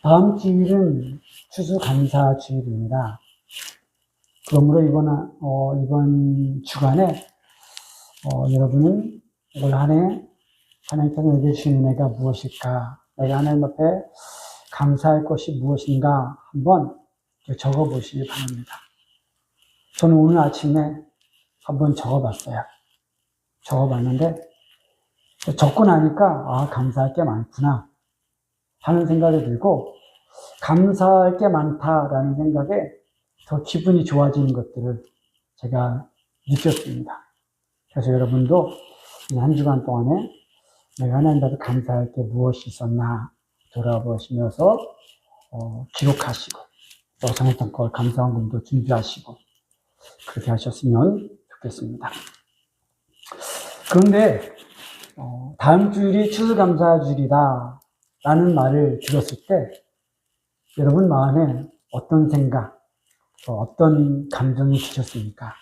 다음 주일은 추수감사주일입니다. 그러므로 이번 주간에 여러분은 올 한 해 하나님께서 내게 주신 은혜가 무엇일까? 내가 하나님 앞에 감사할 것이 무엇인가? 한번 적어보시기 바랍니다. 저는 오늘 아침에 한번 적어봤어요. 적어봤는데 적고 나니까 감사할 게 많구나 하는 생각이 들고, 감사할 게 많다라는 생각에 더 기분이 좋아지는 것들을 제가 느꼈습니다. 그래서 여러분도 이 한 주간 동안에 내가 하나님 앞에 감사할 게 무엇이 있었나 돌아보시면서 기록하시고, 또 정성껏 감사원금도 준비하시고 그렇게 하셨으면 좋겠습니다. 그런데 다음 주일이 추수감사주일이다 라는 말을 들었을 때 여러분 마음에 어떤 생각, 어떤 감정이 드셨습니까?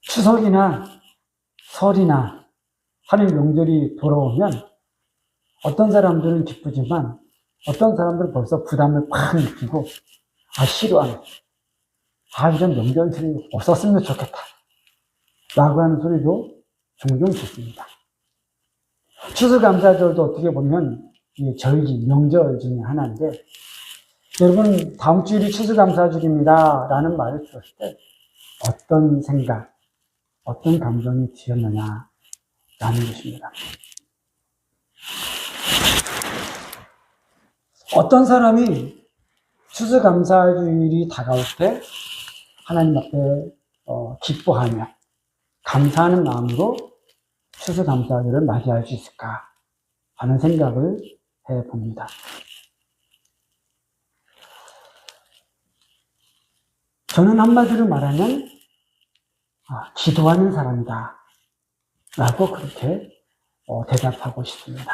추석이나 설이나 하는 명절이 돌아오면 어떤 사람들은 기쁘지만 어떤 사람들은 벌써 부담을 팍 느끼고 싫어하는, 이런 명절들이 없었으면 좋겠다 라고 하는 소리도 종종 듣습니다. 추수감사절도 어떻게 보면 절기, 명절 중에 하나인데, 여러분 다음 주일이 추수감사절입니다 라는 말을 들었을 때 어떤 생각, 어떤 감정이 드셨느냐 라는 것입니다. 어떤 사람이 추수감사주일이 다가올 때 하나님 앞에 기뻐하며 감사하는 마음으로 추수감사절을 맞이할 수 있을까 하는 생각을 해봅니다. 저는 한마디로 말하면 기도하는 사람이다 라고 그렇게 대답하고 싶습니다.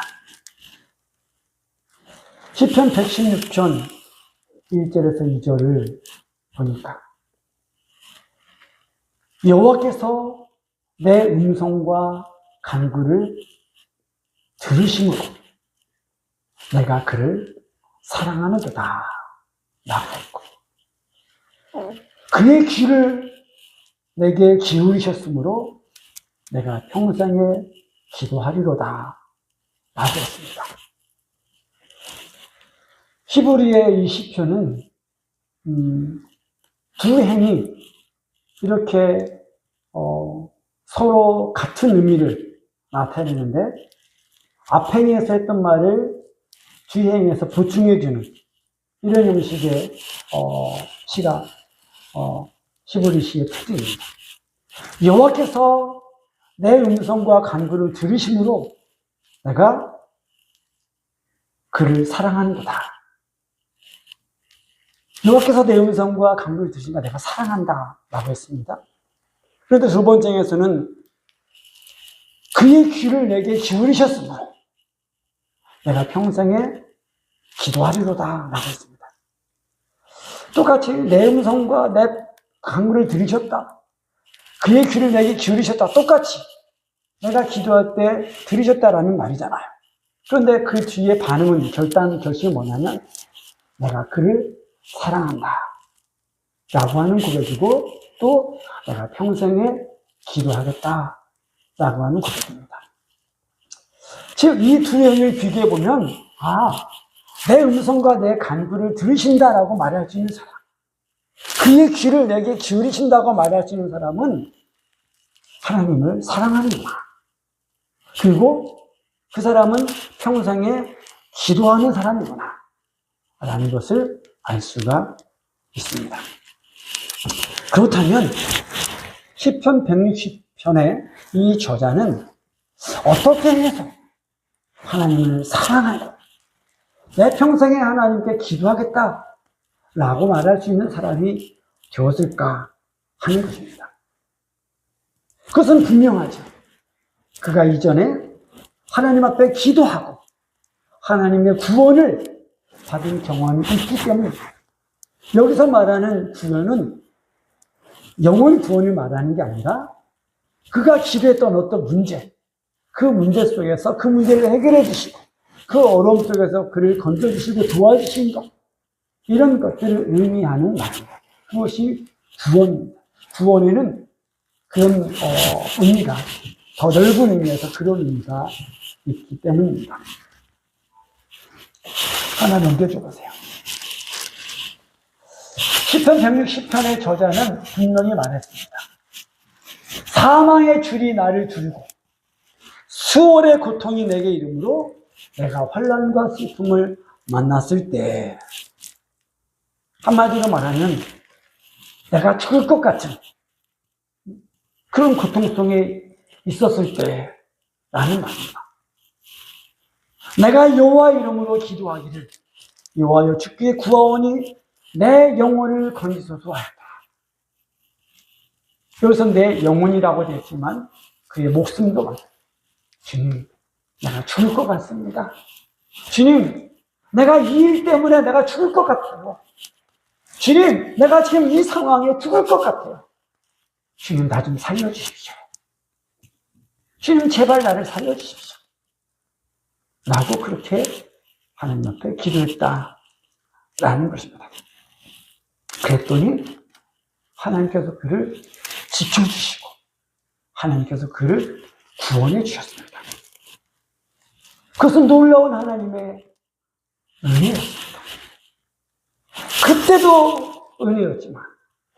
시편 116편 1절에서 2절을 보니까 여호와께서 내 음성과 간구를 들으심으로 내가 그를 사랑하는도다 라고 했고, 그의 귀를 내게 기울이셨으므로 내가 평생에 기도하리로다 라고 했습니다. 히브리의 이 시편은 두 행이 이렇게 서로 같은 의미를 나타내는데, 앞행에서 했던 말을 뒤행에서 보충해주는 이런 형식의 시가 히브리 시의 특징입니다. 여호와께서 내 음성과 간구를 들으심으로 내가 그를 사랑하는도다. 여호와께서 내 음성과 간구를 들으시니까 내가 사랑한다 라고 했습니다. 그런데 두 번째에서는 그의 귀를 내게 기울이셨으므로 내가 평생에 기도하리로다 라고 했습니다. 똑같이 내 음성과 내 간구를 들으셨다, 그의 귀를 내게 기울이셨다, 똑같이 내가 기도할 때 들으셨다라는 말이잖아요. 그런데 그 뒤에 반응은, 결심이 뭐냐면 내가 그를 사랑한다 라고 하는 고백이고, 또 내가 평생에 기도하겠다 라고 하는 고백입니다. 즉 이 두 행을 비교해 보면 내 음성과 내 간구를 들으신다라고 말할 수 있는 사람, 그의 귀를 내게 기울이신다고 말할 수 있는 사람은 하나님을 사랑하는구나, 그리고 그 사람은 평생에 기도하는 사람이구나 라는 것을 알 수가 있습니다. 그렇다면 시편 160편의 이 저자는 어떻게 해서 하나님을 사랑하고 내 평생에 하나님께 기도하겠다 라고 말할 수 있는 사람이 되었을까 하는 것입니다. 그것은 분명하죠. 그가 이전에 하나님 앞에 기도하고 하나님의 구원을 받은 경험이 있기 때문입니다. 여기서 말하는 구원은 영혼 구원을 말하는 게 아니라 그가 기도했던 어떤 문제, 그 문제 속에서 그 문제를 해결해 주시고 그 어려움 속에서 그를 건져주시고 도와주신 것, 이런 것들을 의미하는 말입니다. 그것이 구원입니다. 구원에는 그런 의미가, 더 넓은 의미에서 그런 의미가 있기 때문입니다. 하나 넘겨줘 보세요. 시편 160편의 저자는 분명히 말했습니다. 사망의 줄이 나를 줄이고 수월의 고통이 내게 이르므로 내가 환난과 슬픔을 만났을 때, 한마디로 말하면 내가 죽을 것 같은 그런 고통 속에 있었을 때 라는 말입니다. 내가 여호와 이름으로 기도하기를 여호와여 주께 구하오니 내 영혼을 건지소서 하였다. 여기서 내 영혼이라고 되어 있지만 그의 목숨도 말이에요. 주님, 내가 죽을 것 같습니다. 주님, 내가 이 일 때문에 내가 죽을 것 같아요. 주님, 내가 지금 이 상황에 죽을 것 같아요. 주님, 나 좀 살려주십시오. 주님, 제발 나를 살려주십시오. 라고 그렇게 하나님 앞에 기도했다라는 것입니다. 그랬더니 하나님께서 그를 지켜주시고 하나님께서 그를 구원해 주셨습니다. 그것은 놀라운 하나님의 은혜였습니다. 그때도 은혜였지만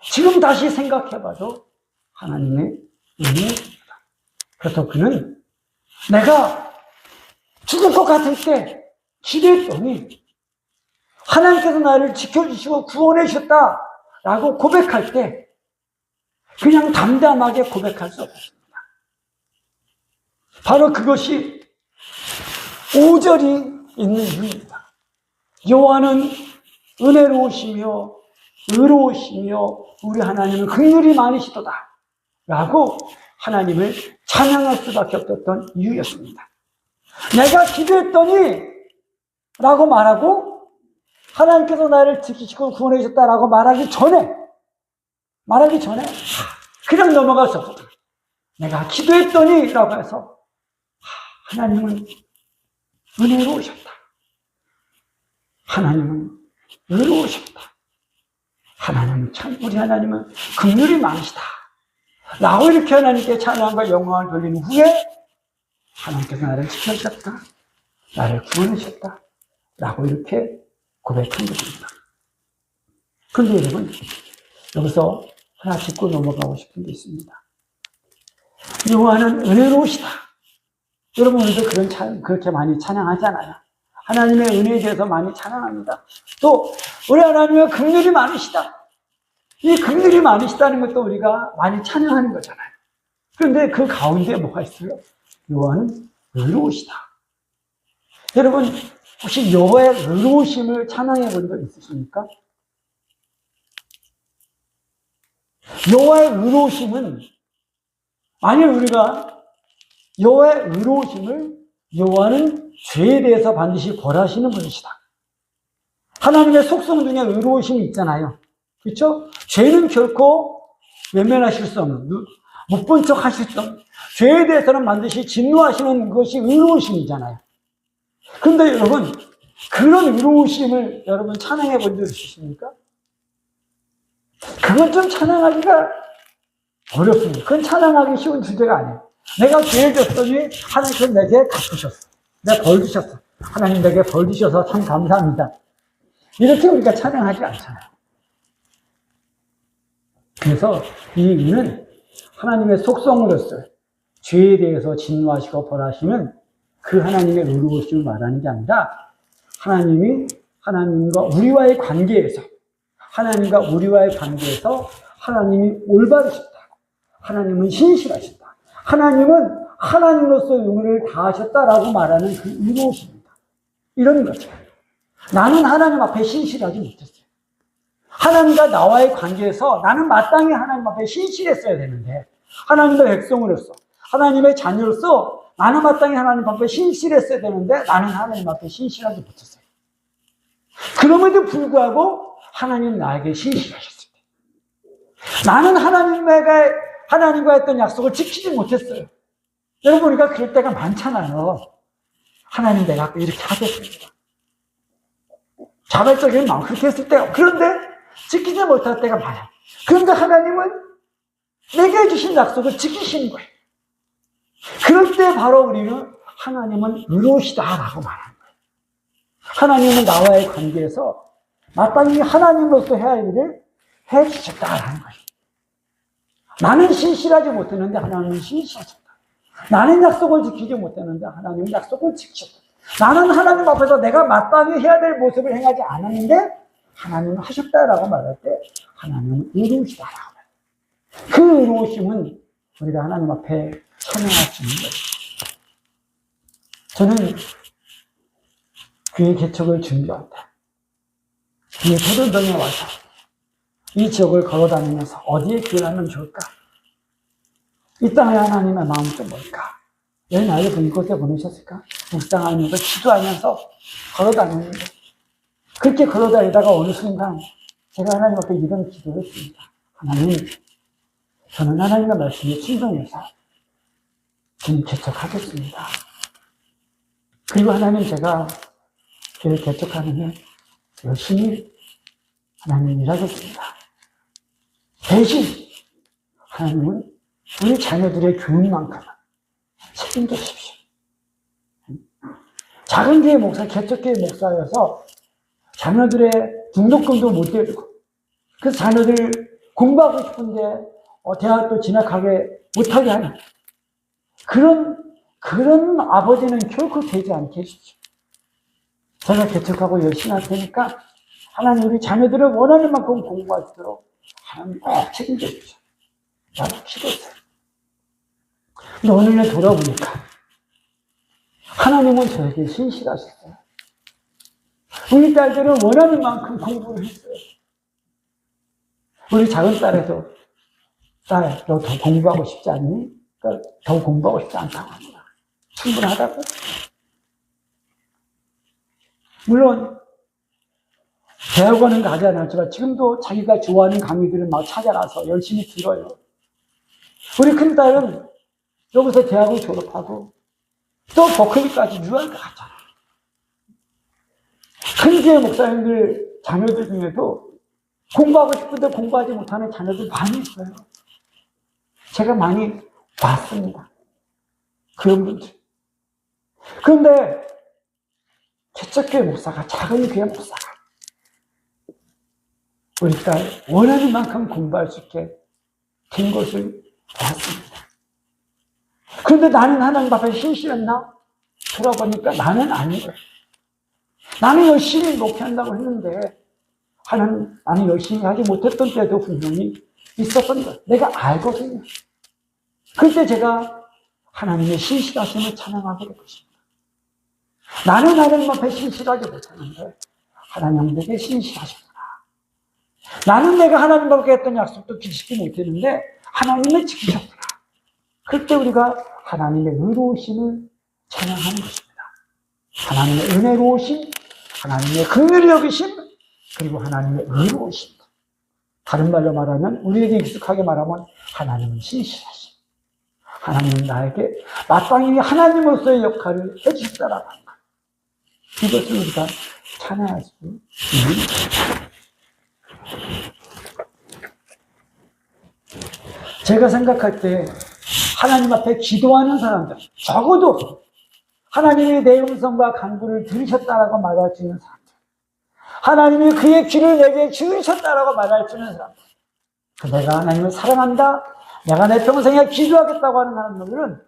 지금 다시 생각해봐도 하나님의 은혜였습니다. 그래서 그는 내가 죽을 것 같을 때 기도했더니 하나님께서 나를 지켜주시고 구원해 주셨다라고 고백할 때 그냥 담담하게 고백할 수 없습니다. 바로 그것이 5절이 있는 이유입니다. 여호와는 은혜로우시며 의로우시며 우리 하나님은 긍휼이 많으시도다 라고 하나님을 찬양할 수밖에 없었던 이유였습니다. 내가 기도했더니 라고 말하고 하나님께서 나를 지키시고 구원해 주셨다라고 말하기 전에 그냥 넘어갈 수 없었다. 내가 기도했더니 라고 해서 하나님은 은혜로우셨다. 하나님은 의로우셨다. 하나님은 참 우리 하나님은 긍휼이 많으시다. 라고 이렇게 하나님께 찬양과 영광을 돌린 후에 하나님께서 나를 지켜주셨다. 나를 구원하셨다. 라고 이렇게 고백한 것입니다. 그런데 여러분, 여기서 하나 짚고 넘어가고 싶은 게 있습니다. 여호와는 은혜로우시다. 여러분, 우리도 그렇게 많이 찬양하잖아요. 하나님의 은혜에 대해서 많이 찬양합니다. 또 우리 하나님의 긍휼이 많으시다. 이 긍휼이 많으시다는 것도 우리가 많이 찬양하는 거잖아요. 그런데 그 가운데 뭐가 있어요? 여호와는 의로우시다. 여러분, 혹시 여호와의 의로우심을 찬양해 본 적 있으십니까? 여호와의 의로우심은, 만일 우리가 여호와의 의로우심을, 여호와는 죄에 대해서 반드시 벌하시는 분이시다. 하나님의 속성 중에 의로우심이 있잖아요. 그렇죠? 죄는 결코 외면하실 수 없는, 못 본 척 하실 수 없는, 죄에 대해서는 반드시 진노하시는 것이 의로우심이잖아요. 그런데 여러분, 그런 의로우심을 여러분 찬양해 본 적 있으십니까? 그건 좀 찬양하기가 어렵습니다. 그건 찬양하기 쉬운 주제가 아니에요. 내가 죄를 졌더니 하나님께서 내게 갚으셨어. 내가 벌 주셨어. 하나님 내게 벌 주셔서 참 감사합니다. 이렇게 우리가 찬양하지 않잖아요. 그래서 이 의는 하나님의 속성으로서 죄에 대해서 진노하시고 벌하시는 그 하나님의 의로우심을 말하는 게 아니라 하나님이 하나님과 우리와의 관계에서 하나님이 올바르셨다. 하나님은 신실하셨다. 하나님은 하나님으로서 의무를 다하셨다라고 말하는 그 의로우십니다. 이런 거죠. 나는 하나님 앞에 신실하지 못했어요. 하나님과 나와의 관계에서 나는 마땅히 하나님 앞에 신실했어야 되는데, 하나님의 백성으로서, 하나님의 자녀로서 나는 마땅히 하나님 앞에 신실했어야 되는데 나는 하나님 앞에 신실하지 못했어요. 그럼에도 불구하고 하나님 나에게 신실하셨을 때, 나는 하나님과 했던 약속을 지키지 못했어요. 여러분, 우리가 그럴 때가 많잖아요. 하나님 내가 이렇게 하겠습니다. 자발적인 마음 그렇게 했을 때 그런데 지키지 못할 때가 많아요. 그런데 하나님은 내게 주신 약속을 지키시는 거예요. 그럴 때 바로 우리는 하나님은 의로우시다라고 말하는 거예요. 하나님은 나와의 관계에서 마땅히 하나님으로서 해야 할 일을 해주셨다라는 거예요. 나는 신실하지 못했는데 하나님은 신실하셨다. 나는 약속을 지키지 못했는데 하나님은 약속을 지키셨다. 나는 하나님 앞에서 내가 마땅히 해야 될 모습을 행하지 않았는데 하나님은 하셨다라고 말할 때 하나님은 의로우시다라고 말해요. 그 의로우심은 우리가 하나님 앞에 찬양할 수 있는 거예요. 저는 그의 개척을 준비할 때 이 도전동에 와서 이 지역을 걸어다니면서 어디에 기원하면 좋을까? 이 땅에 하나님의 마음은 좀 뭘까? 왜 나를 이곳에 보내셨을까? 묵상하면서 기도하면서 걸어다니는데 그렇게 걸어다니다가 어느 순간 제가 하나님 앞에 이런 기도를 했습니다. 하나님, 저는 하나님의 말씀에 순종해서 좀 개척하겠습니다. 그리고 하나님 제가 교회 개척하는 해 열심히 하나님 일하겠습니다. 대신 하나님은 우리 자녀들의 교육만큼은 책임져 주십시오. 작은 교회 목사, 개척교회 목사여서 자녀들의 등록금도 못 드리고 그 자녀들 공부하고 싶은데 대학도 진학하게 못하게 하는 그런 아버지는 결코 되지 않게 해주십시오. 제가 개척하고 열심히 할 테니까 하나님 우리 자녀들을 원하는 만큼 공부할 수 있도록 하나님 꼭 책임져 주십시오. 나도 기도했어요. 근데 오늘날 돌아보니까 하나님은 저에게 신실하셨어요. 우리 딸들은 원하는 만큼 공부를 했어요. 우리 작은 딸에도 딸, 너 더 공부하고 싶지 않니? 그러니까 더 공부하고 싶지 않다고 합니다. 충분하다고? 물론 대학원은 가지 않았지만 지금도 자기가 좋아하는 강의들을 막 찾아가서 열심히 들어요. 우리 큰딸은 여기서 대학을 졸업하고 또 버클리까지 유학을 갔잖아. 큰 교회 목사님들 자녀들 중에도 공부하고 싶은데 공부하지 못하는 자녀들 많이 있어요. 제가 많이 봤습니다. 그런 분들. 그런데 개척교회 목사가, 작은 교회 목사가 우리 딸 원하는 만큼 공부할 수 있게 된 것을 봤습니다. 그런데 나는 하나님 앞에 신실했나? 돌아보니까 나는 아니에요. 나는 열심히 목회한다고 했는데 나는 열심히 하지 못했던 때도 분명히 있었던 거예요. 내가 알거든요. 그때 제가 하나님의 신실하심을 찬양하게 될 것입니다. 나는 하나님 앞에 신실하지 못했는데 하나님 내게 신실하셨구나. 나는 내가 하나님 앞에 했던 약속도 지키지 못했는데 하나님을 지키셨구나. 그때 우리가 하나님의 의로우심을 찬양하는 것입니다. 하나님의 은혜로우심, 하나님의 긍휼히 여기심, 그리고 하나님의 의로우심. 다른 말로 말하면 우리에게 익숙하게 말하면 하나님은 신실하심. 하나님은 나에게 마땅히 하나님으로서의 역할을 해주셨다라고 하는 것. 이것을 우리가 찬양할 수 있는 것입니다. 제가 생각할 때 하나님 앞에 기도하는 사람들, 적어도 하나님이 내 음성과 간구를 들으셨다라고 말할 수 있는 사람들, 하나님이 그의 귀를 내게 기울이셨다라고 말할 수 있는 사람들, 내가 하나님을 사랑한다, 내가 내 평생에 기도하겠다고 하는 사람들은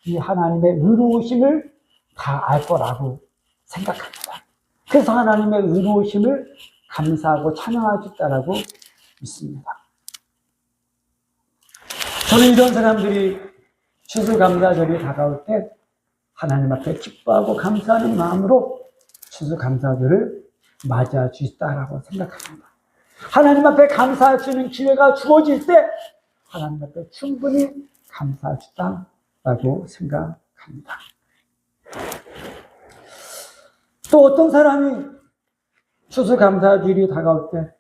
이 하나님의 의로우심을 다 알 거라고 생각합니다. 그래서 하나님의 의로우심을 감사하고 찬양할 수 있다라고 믿습니다. 저는 이런 사람들이 추수감사절이 다가올 때 하나님 앞에 기뻐하고 감사하는 마음으로 추수감사절을 맞이할 수 있다라고 생각합니다. 하나님 앞에 감사할 수 있는 기회가 주어질 때 하나님 앞에 충분히 감사할 수 있다라고 생각합니다. 또 어떤 사람이 추수감사절이 다가올 때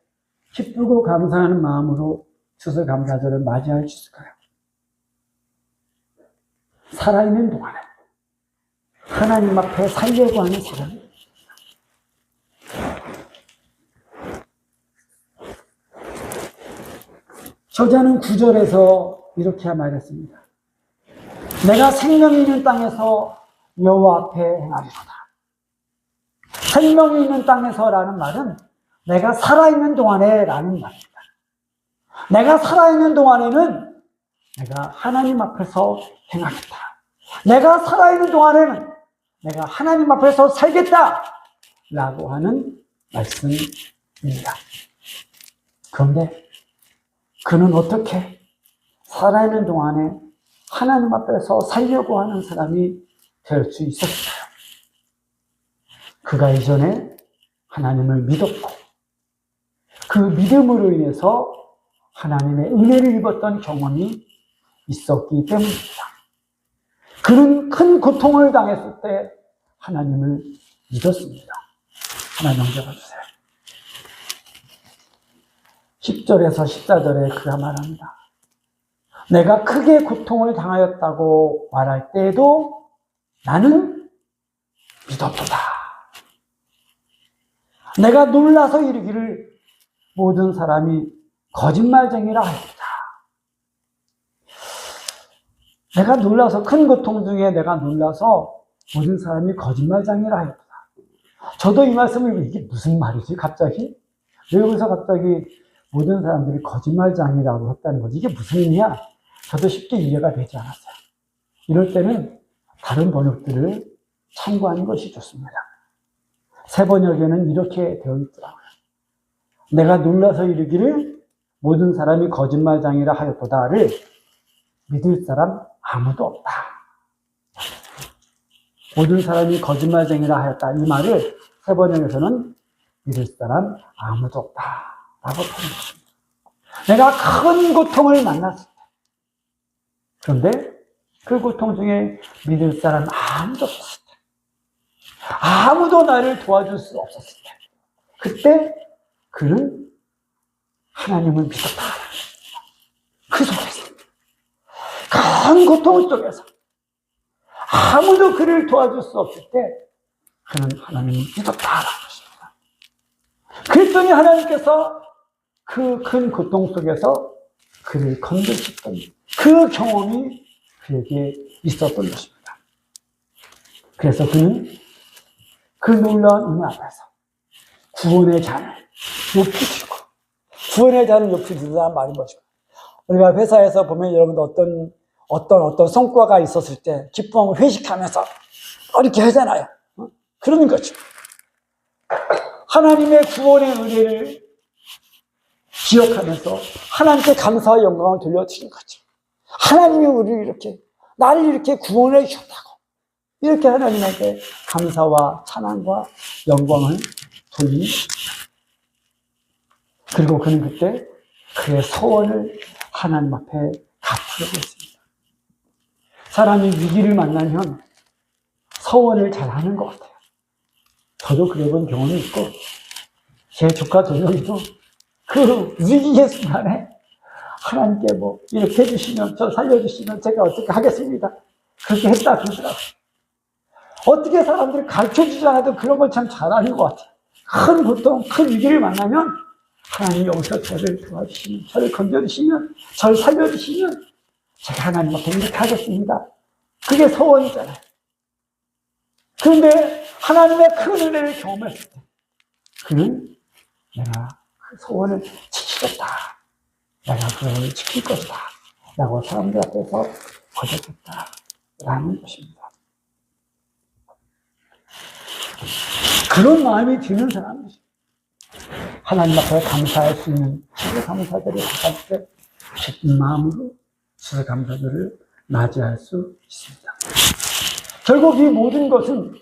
기쁘고 감사하는 마음으로 추수감사절을 맞이할 수 있을까요? 살아있는 동안에 하나님 앞에 살려고 하는 사람입니다. 저자는 9절에서 이렇게 말했습니다. 내가 생명이 있는 땅에서 여호와 앞에 행하리로다. 생명이 있는 땅에서라는 말은 내가 살아있는 동안에 라는 말입니다. 내가 살아있는 동안에는 내가 하나님 앞에서 행하겠다. 내가 살아있는 동안에는 내가 하나님 앞에서 살겠다 라고 하는 말씀입니다. 그런데 그는 어떻게 살아있는 동안에 하나님 앞에서 살려고 하는 사람이 될 수 있었을까요? 그가 이전에 하나님을 믿었고 그 믿음으로 인해서 하나님의 은혜를 입었던 경험이 있었기 때문입니다. 그는 큰 고통을 당했을 때 하나님을 믿었습니다. 하나 넘겨봐 주세요. 10절에서 14절에 그가 말합니다. 내가 크게 고통을 당하였다고 말할 때에도 나는 믿었도다. 내가 놀라서 이르기를 모든 사람이 거짓말쟁이라 하였다. 내가 놀라서 큰 고통 중에 내가 놀라서 모든 사람이 거짓말쟁이라 하였다. 저도 이 말씀을 이게 무슨 말이지 갑자기? 왜 여기서 갑자기 모든 사람들이 거짓말쟁이라고 했다는 거지? 이게 무슨 의미야? 저도 쉽게 이해가 되지 않았어요. 이럴 때는 다른 번역들을 참고하는 것이 좋습니다. 새 번역에는 이렇게 되어 있더라고요. 내가 놀라서 이르기를 모든 사람이 거짓말쟁이라 하였도다를 믿을 사람 아무도 없다. 모든 사람이 거짓말쟁이라 하였다. 이 말을 새 번역에서는 믿을 사람 아무도 없다 라고 표현했습니다. 내가 큰 고통을 만났을 때, 그런데 그 고통 중에 믿을 사람 아무도 없었을 때, 아무도 나를 도와줄 수 없었을 때, 그때 그는 하나님을 믿었다. 그 속에서, 큰 고통 속에서 아무도 그를 도와줄 수 없을 때 그는 하나님을 믿었다라는 것입니다. 그랬더니 하나님께서 그 큰 고통 속에서 그를 건드셨던 그 경험이 그에게 있었던 것입니다. 그래서 그는 그 놀라운 은혜 앞에서 구원의 잔을 높이 들고, 구원의 잔을 높이 들다는 말이 뭐죠? 우리가 회사에서 보면 여러분들 어떤 성과가 있었을 때 기쁨을 회식하면서 이렇게 하잖아요. 그러는 거죠. 하나님의 구원의 은혜를 기억하면서 하나님께 감사와 영광을 돌려드리는 거죠. 하나님이 나를 이렇게 구원해 주셨다고, 이렇게 하나님에게 감사와 찬양과 영광을 돌리는 것입니다. 그리고 그는 그때 그의 소원을 하나님 앞에 갚으려고 했습니다. 사람이 위기를 만나면 서원을 잘하는 것 같아요. 저도 그래본 경험이 있고, 제 조카 도영이도 그 위기의 순간에 하나님께 이렇게 해주시면, 저 살려주시면 제가 어떻게 하겠습니다. 그렇게 했다 그러더라고요. 어떻게 사람들이 가르쳐주지 않아도 그런 걸 참 잘하는 것 같아요. 큰 고통, 큰 위기를 만나면 하나님 여기서 저를 도와주시면, 저를 건져주시면, 저를 살려주시면 제가 하나님 앞에 이렇게 하겠습니다. 그게 소원이잖아요. 그런데 하나님의 큰 은혜를 경험했을 때 그는 내가 그 소원을 지키겠다, 내가 그 소원을 지킬 것이다 라고 사람들 앞에서 거듭했다 라는 것입니다. 그런 마음이 드는 사람이죠. 하나님 앞에 감사할 수 있는 추수감사절을 받을 때 기쁜 마음으로 추수감사절을 맞이할 수 있습니다. 결국 이 모든 것은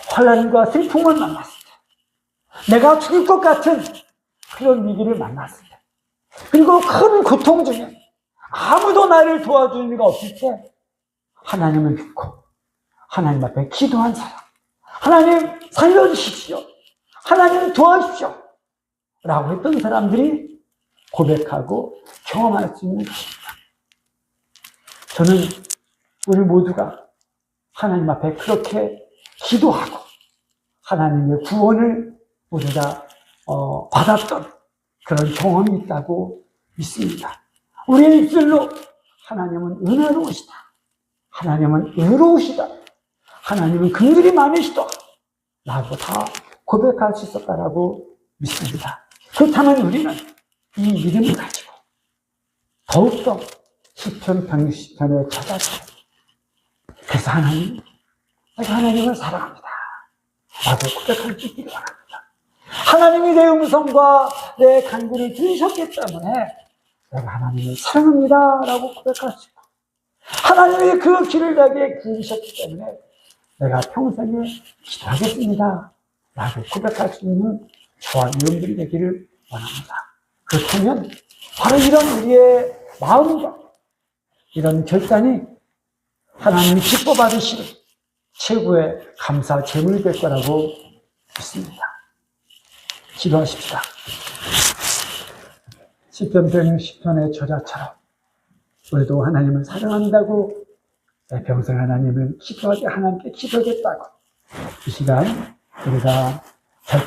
환난과 슬픔을 만났을 때, 내가 죽을 것 같은 그런 위기를 만났을 때, 그리고 큰 고통 중에 아무도 나를 도와주는 이가 없을 때 하나님을 믿고 하나님 앞에 기도한 사람, 하나님 살려주십시오, 하나님 도와주십시오 라고 했던 사람들이 고백하고 경험할 수 있는 것입니다. 저는 우리 모두가 하나님 앞에 그렇게 기도하고 하나님의 구원을 우리가 받았던 그런 경험이 있다고 믿습니다. 우리의 입술로 하나님은 은혜로우시다, 하나님은 의로우시다, 하나님은 긍휼이 많으시다 라고 다 고백할 수 있었다라고 믿습니다. 그렇다면 우리는 이 믿음을 가지고 더욱더 시편 160편의 저자처럼, 그래서 하나님, 내가 하나님을 사랑합니다 라고 고백할 수 있기를 바랍니다. 하나님이 내 음성과 내 간구를 들으셨기 때문에 내가 하나님을 사랑합니다 라고 고백할 수 있고, 하나님이 그 길을 내게 구우셨기 때문에 내가 평생에 기도하겠습니다 라고 고백할 수 있는 저와 여러분들이 되기를 원합니다. 그렇다면 바로 이런 우리의 마음과 이런 결단이 하나님이 기뻐 받으시는 최고의 감사 제물이 될 거라고 믿습니다. 기도하십시다. 시편 160편의 저자처럼 우리도 하나님을 사랑한다고, 내 평생 하나님을 기도하게, 하나님께 기도하겠다고 이 시간 우리가